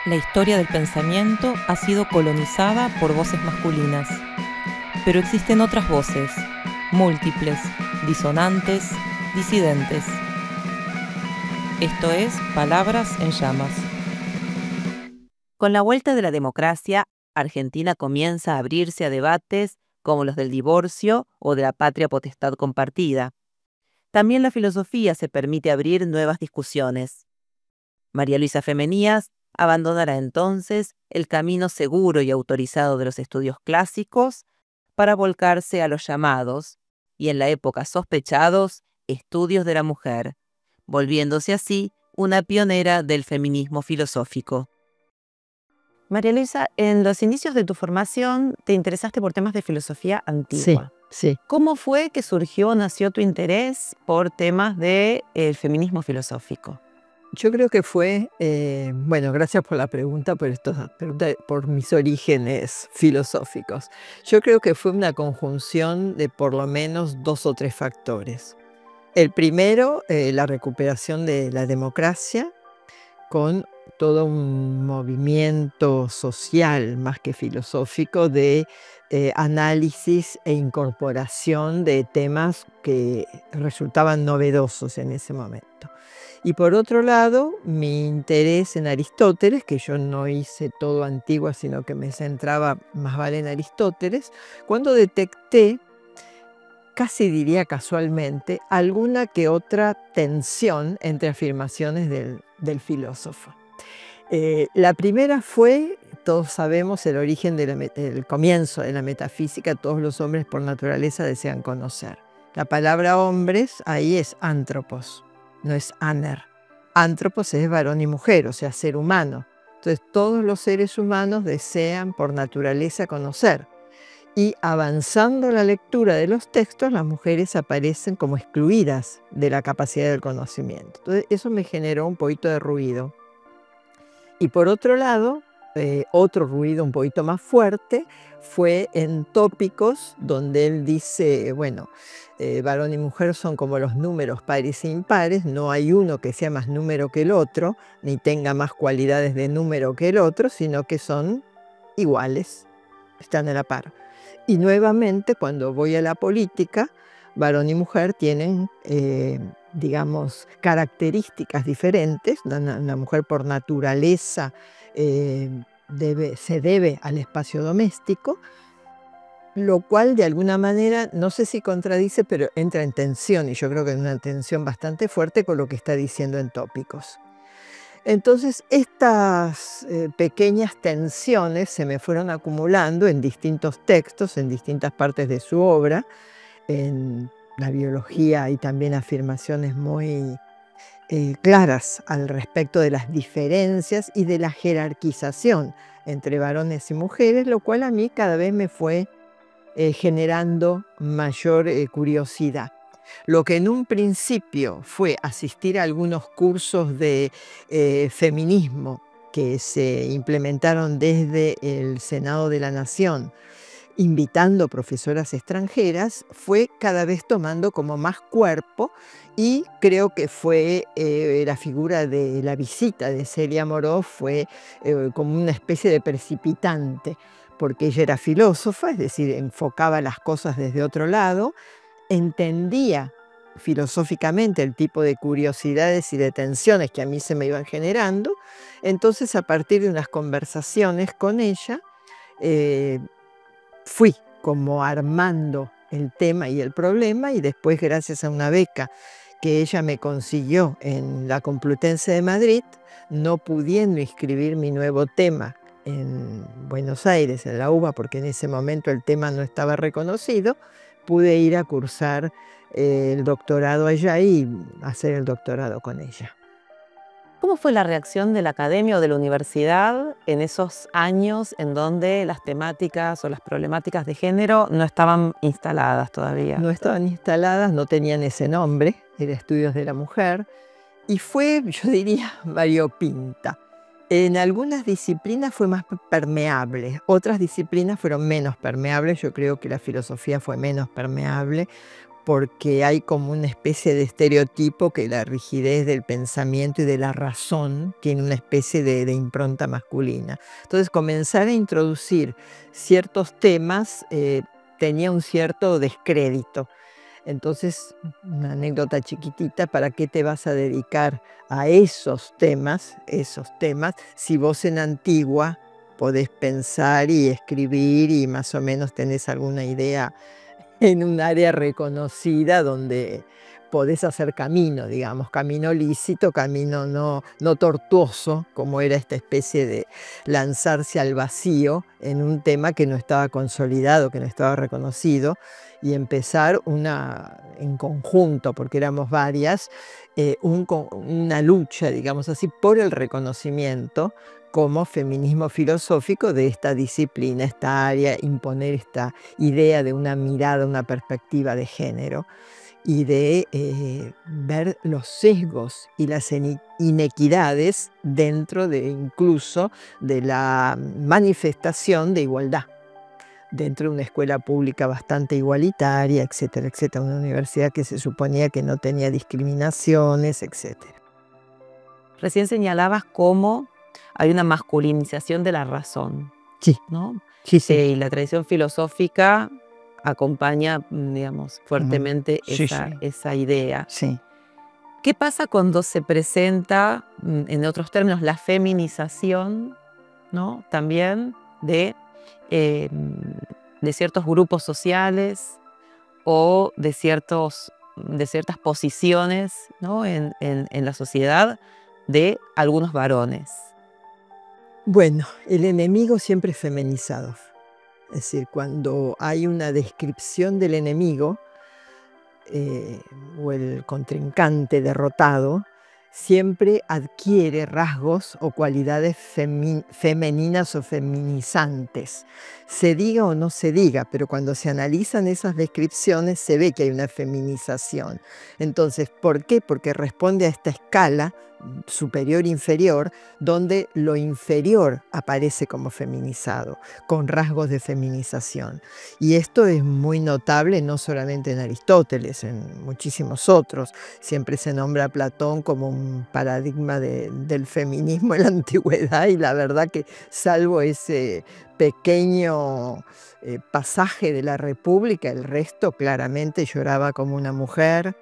La historia del pensamiento ha sido colonizada por voces masculinas, pero existen otras voces, múltiples, disonantes, disidentes. Esto es Palabras en Llamas. Con la vuelta de la democracia, Argentina comienza a abrirse a debates como los del divorcio o de la patria potestad compartida. También la filosofía se permite abrir nuevas discusiones. María Luisa Femenías abandonará entonces el camino seguro y autorizado de los estudios clásicos para volcarse a los llamados, y en la época sospechados, estudios de la mujer, volviéndose así una pionera del feminismo filosófico. María Luisa, en los inicios de tu formación te interesaste por temas de filosofía antigua. Sí. ¿Cómo fue que nació tu interés por temas del feminismo filosófico? Yo creo que fue, bueno, gracias por la pregunta, por mis orígenes filosóficos. Yo creo que fue una conjunción de por lo menos 2 o 3 factores. El primero, la recuperación de la democracia, con todo un movimiento social, más que filosófico, de análisis e incorporación de temas que resultaban novedosos en ese momento. Y por otro lado, mi interés en Aristóteles, que yo no hice todo Antigua, sino que me centraba más vale en Aristóteles, cuando detecté, casi diría casualmente, alguna que otra tensión entre afirmaciones del filósofo. La primera fue, todos sabemos, el origen el comienzo de la metafísica. Todos los hombres por naturaleza desean conocer. La palabra hombres ahí es antropos, no es aner. Antropos es varón y mujer, o sea, ser humano. Entonces todos los seres humanos desean por naturaleza conocer. Y avanzando la lectura de los textos, las mujeres aparecen como excluidas de la capacidad del conocimiento. Entonces eso me generó un poquito de ruido. Y por otro lado, otro ruido un poquito más fuerte fue en Tópicos, donde él dice, bueno, varón y mujer son como los números pares e impares, no hay uno que sea más número que el otro, ni tenga más cualidades de número que el otro, sino que son iguales, están a la par. Y nuevamente, cuando voy a la política, varón y mujer tienen, digamos, características diferentes. La mujer por naturaleza se debe al espacio doméstico, lo cual de alguna manera, no sé si contradice, pero entra en tensión, y yo creo que es una tensión bastante fuerte con lo que está diciendo en Tópicos. Entonces, estas pequeñas tensiones se me fueron acumulando en distintos textos, en distintas partes de su obra. En la biología hay también afirmaciones muy claras al respecto de las diferencias y de la jerarquización entre varones y mujeres, lo cual a mí cada vez me fue generando mayor curiosidad. Lo que en un principio fue asistir a algunos cursos de feminismo que se implementaron desde el Senado de la Nación, invitando profesoras extranjeras, fue cada vez tomando como más cuerpo, y creo que fue la figura de la visita de Celia Moró fue como una especie de precipitante, porque ella era filósofa, es decir, enfocaba las cosas desde otro lado, entendía filosóficamente el tipo de curiosidades y de tensiones que a mí se me iban generando. Entonces, a partir de unas conversaciones con ella, fui como armando el tema y el problema, y después, gracias a una beca que ella me consiguió en la Complutense de Madrid, no pudiendo inscribir mi nuevo tema en Buenos Aires, en la UBA, porque en ese momento el tema no estaba reconocido, pude ir a cursar el doctorado allá y hacer el doctorado con ella. ¿Cómo fue la reacción de la academia o de la universidad en esos años en donde las temáticas o las problemáticas de género no estaban instaladas todavía? No estaban instaladas, no tenían ese nombre, era Estudios de la Mujer, y fue, yo diría, variopinta. En algunas disciplinas fue más permeable, otras disciplinas fueron menos permeables. Yo creo que la filosofía fue menos permeable porque hay como una especie de estereotipo que la rigidez del pensamiento y de la razón tiene una especie de impronta masculina. Entonces, comenzar a introducir ciertos temas tenía un cierto descrédito. Entonces, una anécdota chiquitita: ¿para qué te vas a dedicar a esos temas, si vos en Antigua podés pensar y escribir y más o menos tenés alguna idea en un área reconocida donde podés hacer camino, digamos, camino lícito, camino no tortuoso, como era esta especie de lanzarse al vacío en un tema que no estaba consolidado, que no estaba reconocido, y empezar en conjunto, porque éramos varias, una lucha, digamos así, por el reconocimiento como feminismo filosófico de esta disciplina, esta área, imponer esta idea de una mirada, una perspectiva de género y de ver los sesgos y las inequidades dentro de incluso de la manifestación de igualdad, dentro de una escuela pública bastante igualitaria, etcétera, etcétera, una universidad que se suponía que no tenía discriminaciones, etcétera. Recién señalabas cómo hay una masculinización de la razón. Sí, ¿no? sí, sí. Y la tradición filosófica acompaña, digamos, fuertemente Sí, esa idea. Sí. ¿Qué pasa cuando se presenta, en otros términos, la feminización, ¿no? También de ciertos grupos sociales o de ciertas posiciones, ¿no? en la sociedad de algunos varones? Bueno, el enemigo siempre es feminizado. Es decir, cuando hay una descripción del enemigo o el contrincante derrotado, siempre adquiere rasgos o cualidades femeninas o feminizantes. Se diga o no se diga, pero cuando se analizan esas descripciones se ve que hay una feminización. Entonces, ¿por qué? Porque responde a esta escala superior-inferior, donde lo inferior aparece como feminizado, con rasgos de feminización. Y esto es muy notable no solamente en Aristóteles, en muchísimos otros. Siempre se nombra a Platón como un paradigma del feminismo en la antigüedad, y la verdad que salvo ese pequeño pasaje de la República, el resto claramente lloraba como una mujer.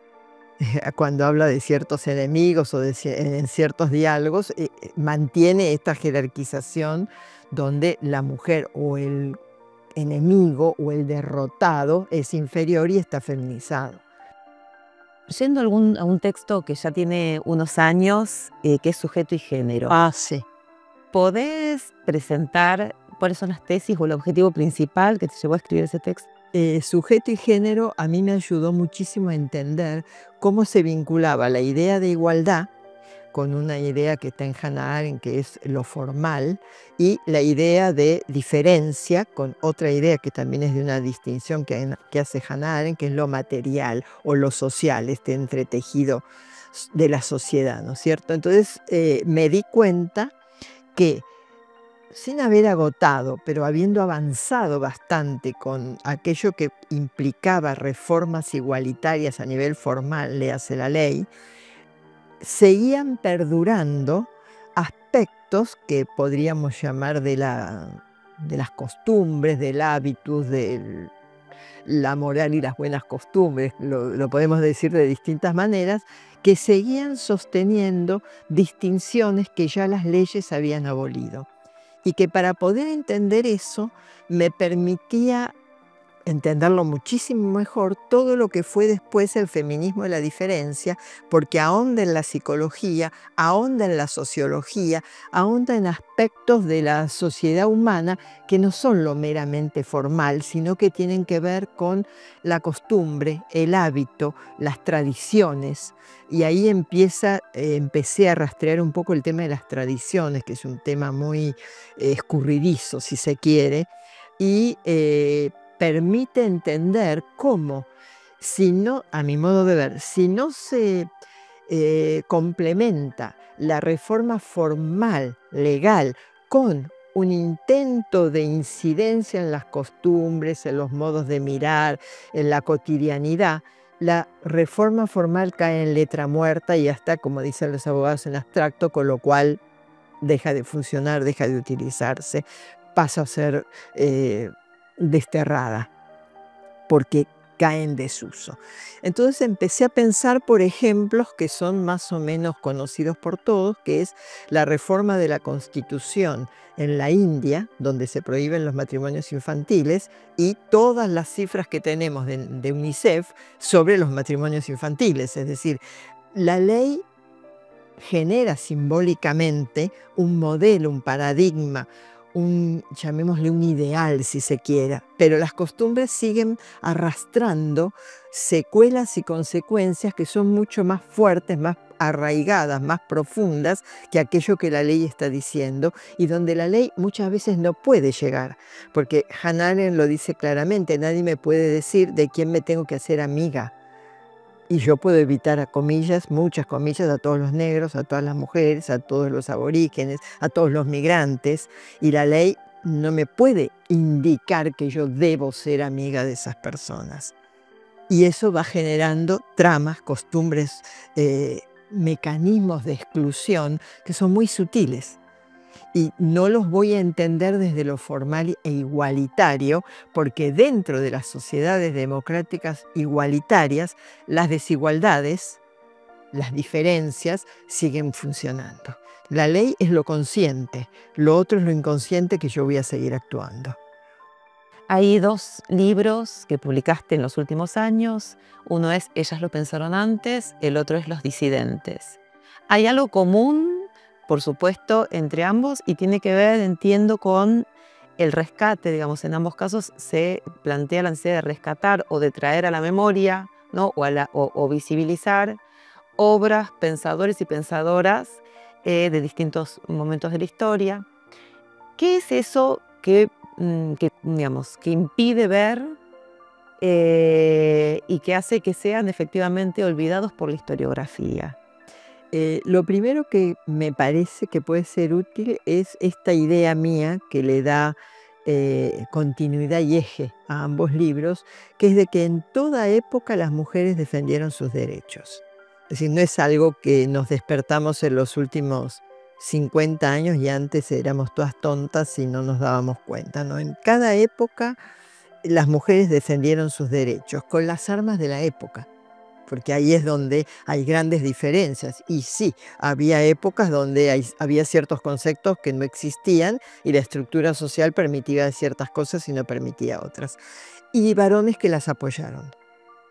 Cuando habla de ciertos enemigos o en ciertos diálogos, mantiene esta jerarquización donde la mujer o el enemigo o el derrotado es inferior y está feminizado. Yendo a un texto que ya tiene unos años, que es Sujeto y Género. Ah, sí. ¿Podés presentar cuáles son las tesis o el objetivo principal que te llevó a escribir ese texto? Sujeto y género a mí me ayudó muchísimo a entender cómo se vinculaba la idea de igualdad con una idea que está en Hannah Arendt, que es lo formal, y la idea de diferencia con otra idea que también es de una distinción que hace Hannah Arendt, que es lo material o lo social, este entretejido de la sociedad, ¿no es cierto? Entonces me di cuenta que, sin haber agotado, pero habiendo avanzado bastante con aquello que implicaba reformas igualitarias a nivel formal, léase la ley, seguían perdurando aspectos que podríamos llamar de las costumbres, del hábitus, de la moral y las buenas costumbres, lo podemos decir de distintas maneras, que seguían sosteniendo distinciones que ya las leyes habían abolido. Y que para poder entender eso me permitía entenderlo muchísimo mejor todo lo que fue después el feminismo de la diferencia, porque ahonda en la psicología, ahonda en la sociología, ahonda en aspectos de la sociedad humana que no son lo meramente formal, sino que tienen que ver con la costumbre, el hábito, las tradiciones. Y ahí empecé a rastrear un poco el tema de las tradiciones, que es un tema muy escurridizo, si se quiere, y permite entender cómo, a mi modo de ver, si no se complementa la reforma formal, legal, con un intento de incidencia en las costumbres, en los modos de mirar, en la cotidianidad, la reforma formal cae en letra muerta y hasta, como dicen los abogados, en abstracto, con lo cual deja de funcionar, deja de utilizarse, pasa a ser desterrada, porque cae en desuso. Entonces empecé a pensar por ejemplos que son más o menos conocidos por todos, que es la reforma de la Constitución en la India, donde se prohíben los matrimonios infantiles, y todas las cifras que tenemos de UNICEF sobre los matrimonios infantiles. Es decir, la ley genera simbólicamente un modelo, un paradigma, llamémosle un ideal si se quiera, pero las costumbres siguen arrastrando secuelas y consecuencias que son mucho más fuertes, más arraigadas, más profundas que aquello que la ley está diciendo, y donde la ley muchas veces no puede llegar, porque Hannah Arendt lo dice claramente: nadie me puede decir de quién me tengo que hacer amiga. Y yo puedo evitar, a comillas, muchas comillas, a todos los negros, a todas las mujeres, a todos los aborígenes, a todos los migrantes. Y la ley no me puede indicar que yo debo ser amiga de esas personas. Y eso va generando tramas, costumbres, mecanismos de exclusión que son muy sutiles. Y no los voy a entender desde lo formal e igualitario, porque dentro de las sociedades democráticas igualitarias, las desigualdades, las diferencias, siguen funcionando. La ley es lo consciente, lo otro es lo inconsciente, que yo voy a seguir actuando. Hay 2 libros que publicaste en los últimos años. Uno es Ellas lo pensaron antes, el otro es Los disidentes. ¿Hay algo común, por supuesto, entre ambos? Y tiene que ver, entiendo, con el rescate. Digamos, en ambos casos se plantea la necesidad de rescatar o de traer a la memoria, ¿no? o visibilizar obras, pensadores y pensadoras de distintos momentos de la historia. ¿Qué es eso que impide ver y que hace que sean efectivamente olvidados por la historiografía? Lo primero que me parece que puede ser útil es esta idea mía que le da continuidad y eje a ambos libros, que es de que en toda época las mujeres defendieron sus derechos. Es decir, no es algo que nos despertamos en los últimos 50 años y antes éramos todas tontas y no nos dábamos cuenta, ¿no? En cada época las mujeres defendieron sus derechos con las armas de la época, porque ahí es donde hay grandes diferencias. Y sí, había épocas donde había ciertos conceptos que no existían y la estructura social permitía ciertas cosas y no permitía otras. Y varones que las apoyaron.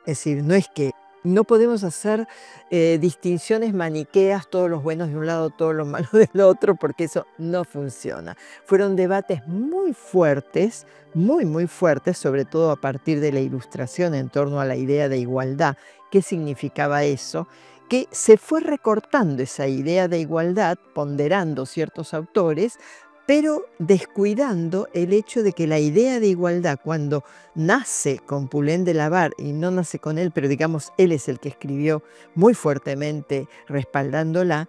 Es decir, no es que no podemos hacer distinciones maniqueas, todos los buenos de un lado, todos los malos del otro, porque eso no funciona. Fueron debates muy fuertes, muy fuertes, sobre todo a partir de la Ilustración, en torno a la idea de igualdad. ¿Qué significaba eso? Que se fue recortando esa idea de igualdad, ponderando ciertos autores, pero descuidando el hecho de que la idea de igualdad, cuando nace con Poulain de la Barre, y no nace con él, pero digamos él es el que escribió muy fuertemente respaldándola,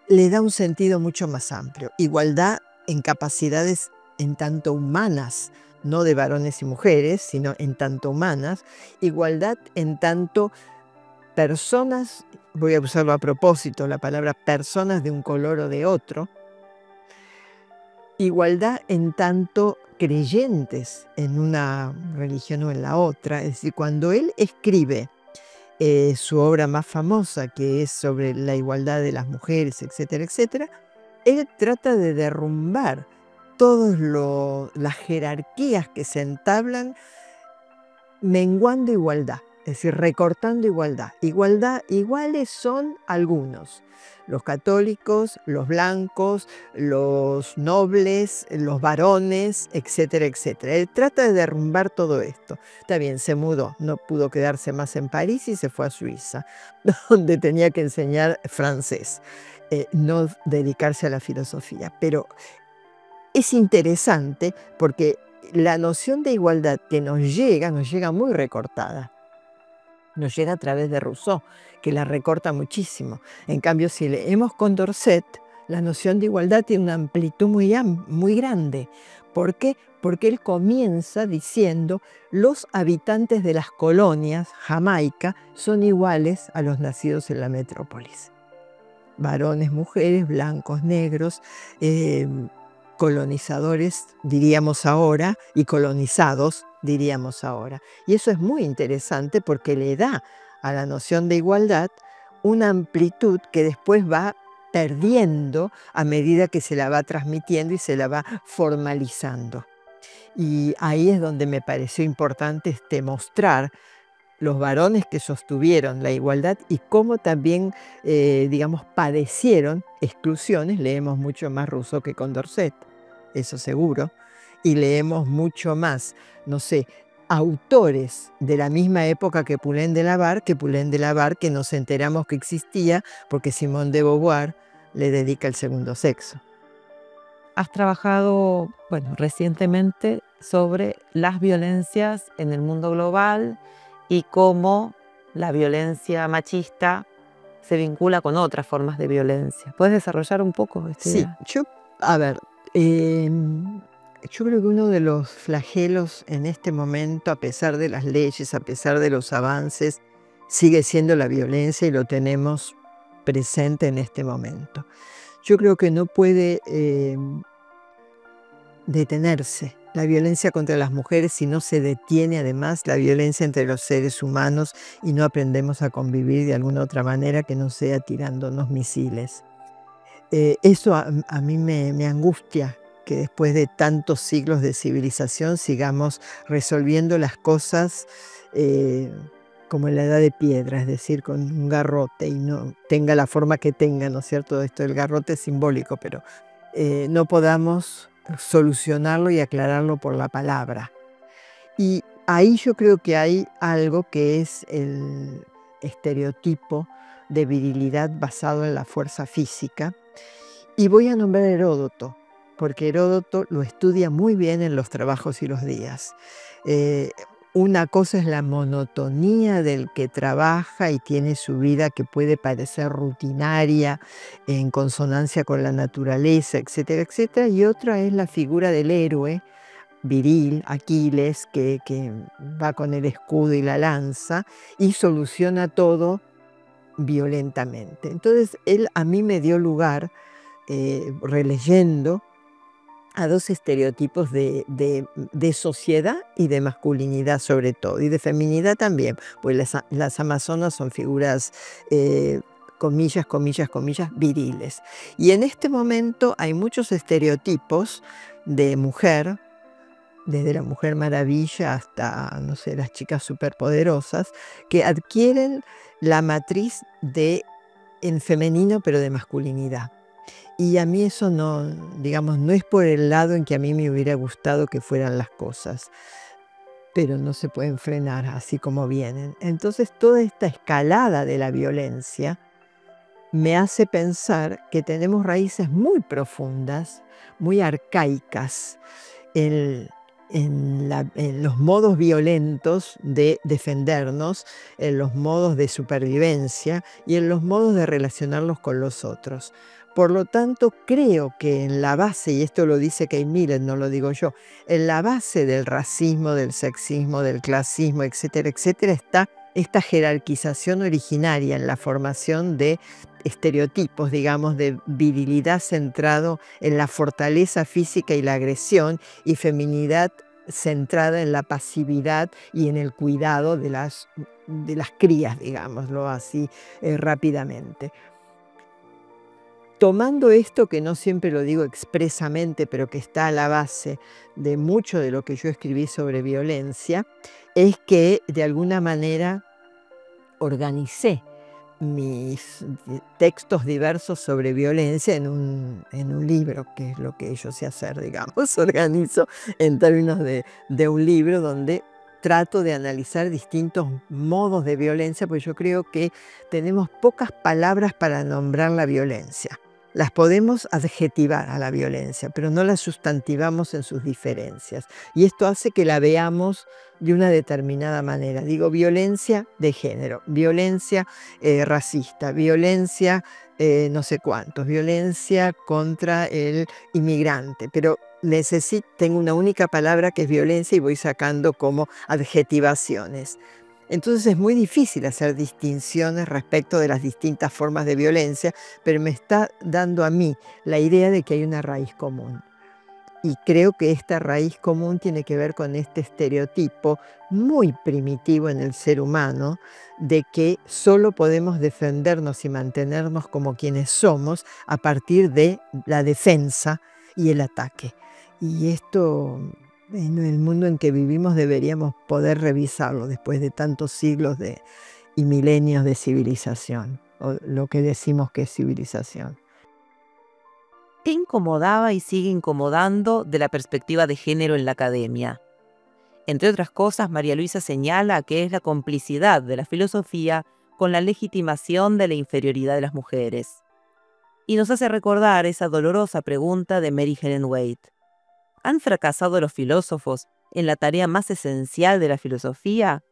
le da un sentido mucho más amplio. Igualdad en capacidades en tanto humanas, no de varones y mujeres, sino en tanto humanas. Igualdad en tanto personas, voy a usarlo a propósito, la palabra personas de un color o de otro. Igualdad en tanto creyentes en una religión o en la otra. Es decir, cuando él escribe su obra más famosa, que es sobre la igualdad de las mujeres, etcétera, etcétera, él trata de derrumbar todas las jerarquías que se entablan, menguando igualdad, es decir, recortando igualdad. Iguales son algunos: los católicos, los blancos, los nobles, los varones, etcétera, etcétera. Él trata de derrumbar todo esto. Está bien, se mudó, no pudo quedarse más en París y se fue a Suiza, donde tenía que enseñar francés, no dedicarse a la filosofía. Pero es interesante porque la noción de igualdad que nos llega muy recortada. Nos llega a través de Rousseau, que la recorta muchísimo. En cambio, si leemos Condorcet, La noción de igualdad tiene una amplitud muy grande. ¿Por qué? Porque él comienza diciendo los habitantes de las colonias, Jamaica, son iguales a los nacidos en la metrópolis. Varones, mujeres, blancos, negros, colonizadores, diríamos ahora, y colonizados, diríamos ahora. Y eso es muy interesante porque le da a la noción de igualdad una amplitud que después va perdiendo a medida que se la va transmitiendo y se la va formalizando. Y ahí es donde me pareció importante mostrar los varones que sostuvieron la igualdad y cómo también, digamos, padecieron exclusiones. Leemos mucho más Rousseau que Condorcet, eso seguro, y leemos mucho más, no sé, autores de la misma época que Poulain de la Barre, que nos enteramos que existía porque Simone de Beauvoir le dedica el segundo sexo. Has trabajado, bueno, recientemente sobre las violencias en el mundo global y cómo la violencia machista se vincula con otras formas de violencia. ¿Puedes desarrollar un poco esta idea? Sí, yo creo que uno de los flagelos en este momento, a pesar de las leyes, a pesar de los avances, sigue siendo la violencia y lo tenemos presente en este momento. Yo creo que no puede detenerse la violencia contra las mujeres si no se detiene además la violencia entre los seres humanos y no aprendemos a convivir de alguna otra manera que no sea tirándonos misiles. Eso a mí me angustia, que después de tantos siglos de civilización sigamos resolviendo las cosas como en la edad de piedra, es decir, con un garrote y no tenga la forma que tenga, ¿no es cierto? Esto del garrote es simbólico, pero no podamos solucionarlo y aclararlo por la palabra. Y ahí yo creo que hay algo que es el estereotipo de virilidad basado en la fuerza física. Y voy a nombrar a Heródoto, porque Heródoto lo estudia muy bien en los Trabajos y los Días. Una cosa es la monotonía del que trabaja y tiene su vida que puede parecer rutinaria, en consonancia con la naturaleza, etcétera, etcétera. Y otra es la figura del héroe viril, Aquiles, que va con el escudo y la lanza y soluciona todo violentamente. Entonces, él a mí me dio lugar, releyendo, a dos estereotipos de sociedad y de masculinidad sobre todo, y de feminidad también, pues las amazonas son figuras, comillas, comillas, comillas, viriles. Y en este momento hay muchos estereotipos de mujer, desde la Mujer Maravilla hasta, no sé, las chicas superpoderosas, que adquieren la matriz en femenino, pero de masculinidad. Y a mí eso no, digamos, no es por el lado en que a mí me hubiera gustado que fueran las cosas, pero no se pueden frenar así como vienen. Entonces toda esta escalada de la violencia me hace pensar que tenemos raíces muy profundas, muy arcaicas, en los modos violentos de defendernos, en los modos de supervivencia y en los modos de relacionarnos con los otros. Por lo tanto, creo que en la base, y esto lo dice Kate Millett, no lo digo yo, en la base del racismo, del sexismo, del clasismo, etcétera, etcétera, está esta jerarquización originaria en la formación de estereotipos, digamos, de virilidad centrado en la fortaleza física y la agresión, y feminidad centrada en la pasividad y en el cuidado de las crías, digámoslo así, rápidamente. Tomando esto, que no siempre lo digo expresamente, pero que está a la base de mucho de lo que yo escribí sobre violencia, es que de alguna manera organicé mis textos diversos sobre violencia en un libro, que es lo que yo sé hacer, digamos. Organizo en términos de un libro donde trato de analizar distintos modos de violencia, porque yo creo que tenemos pocas palabras para nombrar la violencia. las podemos adjetivar a la violencia, pero no la sustantivamos en sus diferencias. Y esto hace que la veamos de una determinada manera. Digo, violencia de género, violencia racista, violencia no sé cuántos, violencia contra el inmigrante, pero tengo una única palabra que es violencia y voy sacando como adjetivaciones. Entonces es muy difícil hacer distinciones respecto de las distintas formas de violencia, pero me está dando a mí la idea de que hay una raíz común. Y creo que esta raíz común tiene que ver con este estereotipo muy primitivo en el ser humano de que solo podemos defendernos y mantenernos como quienes somos a partir de la defensa y el ataque. Y esto, en el mundo en que vivimos, deberíamos poder revisarlo después de tantos siglos y milenios de civilización, o lo que decimos que es civilización. ¿Qué incomodaba y sigue incomodando de la perspectiva de género en la academia? Entre otras cosas, María Luisa señala que es la complicidad de la filosofía con la legitimación de la inferioridad de las mujeres. Y nos hace recordar esa dolorosa pregunta de Mary Helen Waite. ¿Han fracasado los filósofos en la tarea más esencial de la filosofía?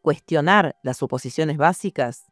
¿Cuestionar las suposiciones básicas?